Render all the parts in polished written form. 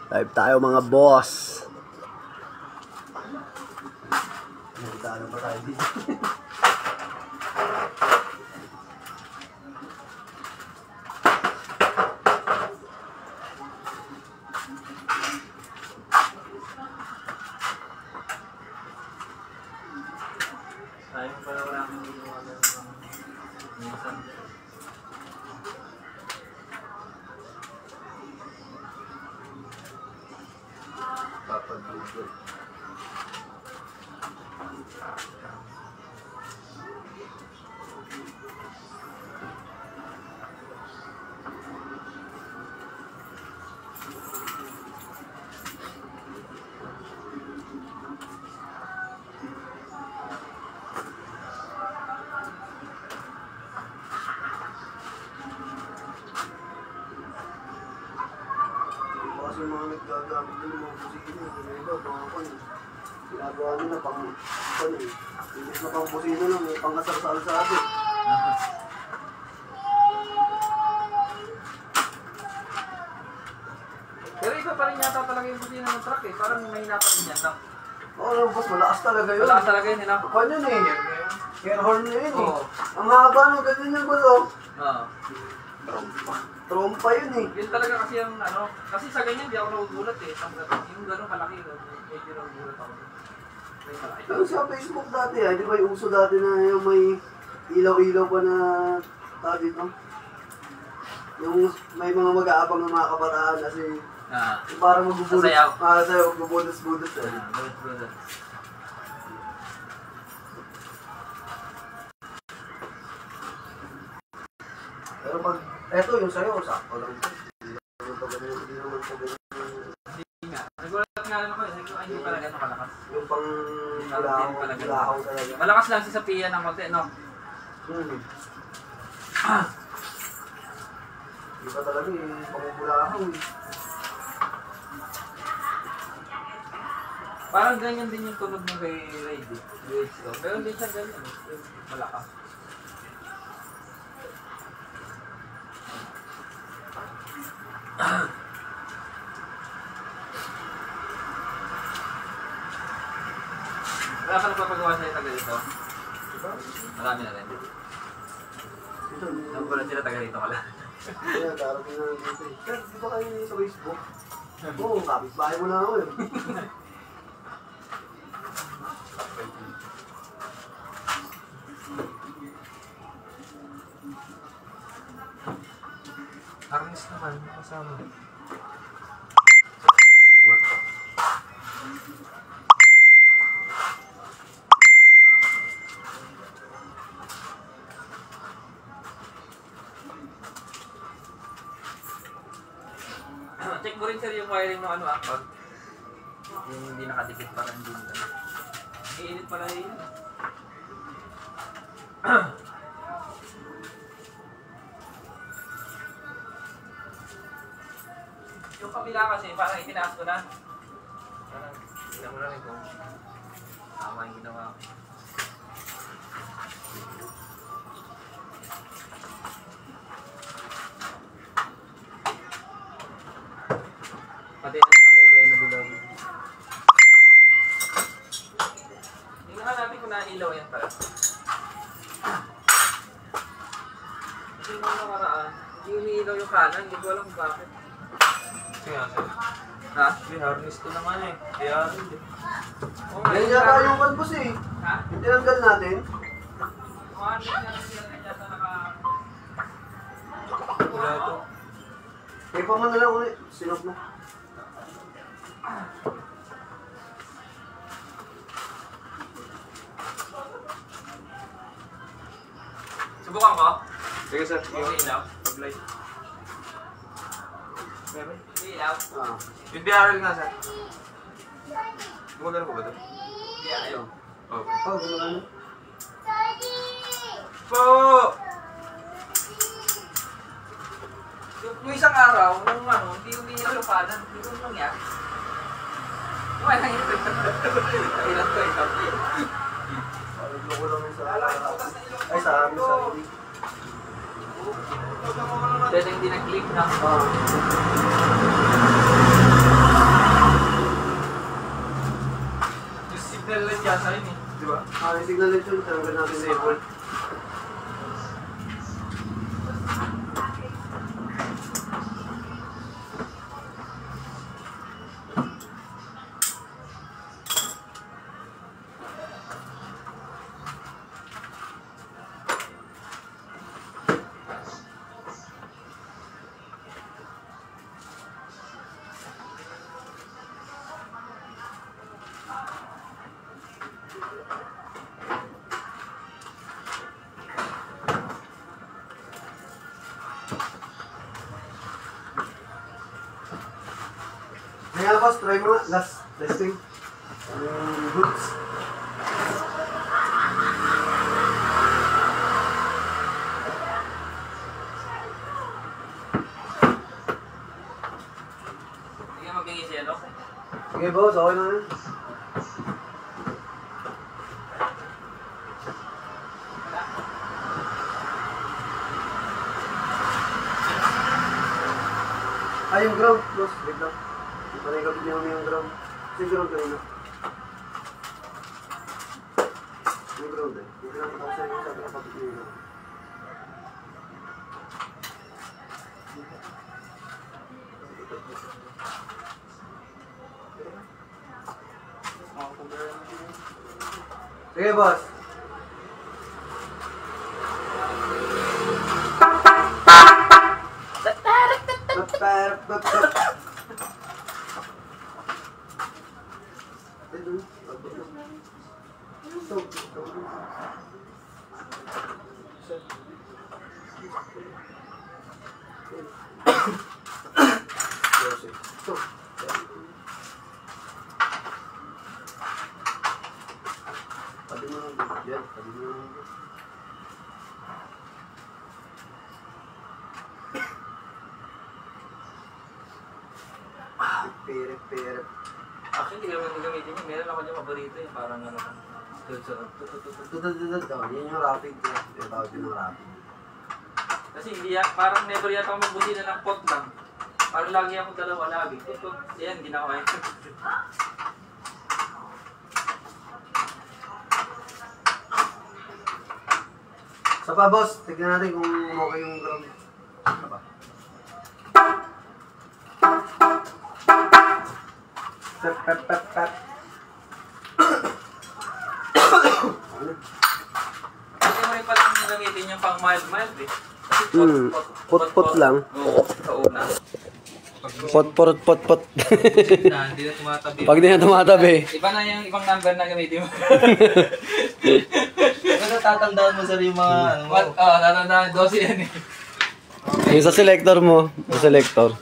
Live tayo mga boss. Ano pa tayo dito? Sayang pala wala kang ginawa ng minsan. Papadugod. Kasi yung mga naggagamit din ng mga busina, yung iba, ginagawa nila pang, imbis na pang busina lang, may pangasar-sal sa atin. Pero iba pa rin yata talaga yung busina ng truck eh, parang may hinata rin yata. Oo, boss, malakas talaga yun. Malakas talaga yun, hinapa. Kwan yun eh. Air horn na yun eh. Ang haba ng ganyan yung boss, oh. Oo. Trompa yun eh. Yun talaga kasi yung ano, kasi sa ganyan di ako nagugulat eh. Yung gano'ng kalaki, medyo nagugulat ako. Pero sa Facebook dati di ba yung uso dati na yung may ilaw-ilaw pa na dito? Yung may mga mag-aabang ng mga kabataan kasi yung parang magbubulos. Sasayaw. Sasayaw, magbubulos-bulos eh. Bulos-bulos. Pero pag, eto yung sayo, sakto lang ito. Hindi naman ito ganyan. Hindi nga. Nagulat nga lang ako eh. Ay, hindi pala gano'ng kalakas. Yung pang lahaw talaga. Malakas lang si Sophia ng konti, no? Hindi pa talaga eh, pangulahaw eh. Parang ganyan din yung tunog ng kay Raid eh. Pero hindi siya ganyan eh. Malakas. Wala ka nagpapagawa sa'yo taga dito? Marami na rin. Nagulat sila taga dito ka lang. Kaya darating na dito eh. Sir, di ba kayo sa Facebook? Oo, kapit-bahay mo na ako eh. Harness naman, kasama. Check mo rin sir yung wiring ng ano yung hindi nakadikit para hindi mo iinit pala yun. Yung kabila kasi parang itinaas ko na. Parang tignan mo na rin kung tama yung ginawa ko. Pati na nakalaylay na dilaw. Tingnan nga natin kung nailaw yan pala. Kasi nung nakaraan, hindi umiilaw yung kanan, hindi ko alam kung bakit. Kaya sir. Ha? Hindi, harness ko naman eh. Kaya hindi. Yan yata yung kanbus eh. Ha? Yung tinanggal natin. Yung harness niya rin yata naka... Wala ito. Kaya pa man na lang ulit. Sinop mo. Subukan ko? Sige sir. Yung ilaw? Pag-light. Yung ilaw? Yung DRL nga sir. Gumagano ko ba ito? Hindi ayaw. Oo. Oh, gano'n ano? Po! Yung isang araw, nung ano, hindi umiilaw yung kanan. Hindi ko nangyari. Yung ay nangyari. Ilan ko ito. Loko lang yung sa... Ay, sa amin sa... Dahil hindi nag-click na. signal light yun. Tanggal natin Disable. Kaya boss, try mo nga. Last testing. Boots. Sige, magbigay siya, no? Sige boss, okay na yun. Ay, yung ground, boss. Wait lang. Panay kapit niya kami yung ground. Kasi yung ground kanina. Yung ground eh. Yung pinapit ako sa'yo, sabi na kapit niya yung ground. Sige boss. Pere. Actually, hindi naman gagamitin yun. Meron ako dyan paborito yun. Parang ano ka. Yan yung rapid. Yung tawag yun ng rapid. Kasi hindi parang never yata ako magbusina ng pot lang. Parang lagi akong dalawa lagi. Ito, yan, hindi na ako ayun. Sa pa boss, tignan natin kung okay yung ground. Sa pa. Pep. Kasi mo rin palang gamitin yung pang mild eh. Kasi Pot lang. Oo, sa una. Pot. Hindi na tumatabi. Pag di na tumatabi. Iba na yung ibang number na gamitin mo. Natatandaan mo sa yung mga ano mo. Oo, tatandaan. 12 yan eh. Yung sa selector mo. Sa selector.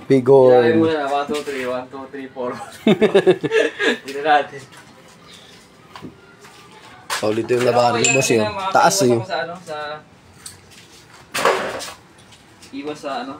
Ilagay Bigol. mo na, 1, 2, 3, 1, 2, 3, 4. Hindi na natin. Solid yung labanan ni boss yun. Taas yun. Sa ano, sa... Iwas sa ano,